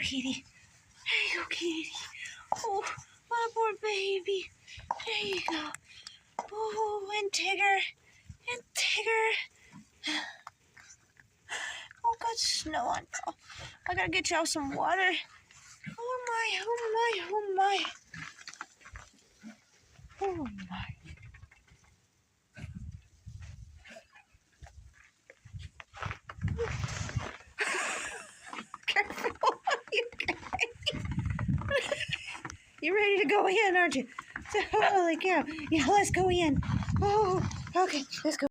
kitty. There you go, kitty. Oh, what a poor baby. There you go. Oh, and Tigger. And Tigger. Oh, got snow on. Oh, I gotta get y'all some water. Oh my, oh my, oh my. Oh my. Careful. You're ready to go in, aren't you? Holy cow. Yeah, let's go in. Oh, okay, let's go.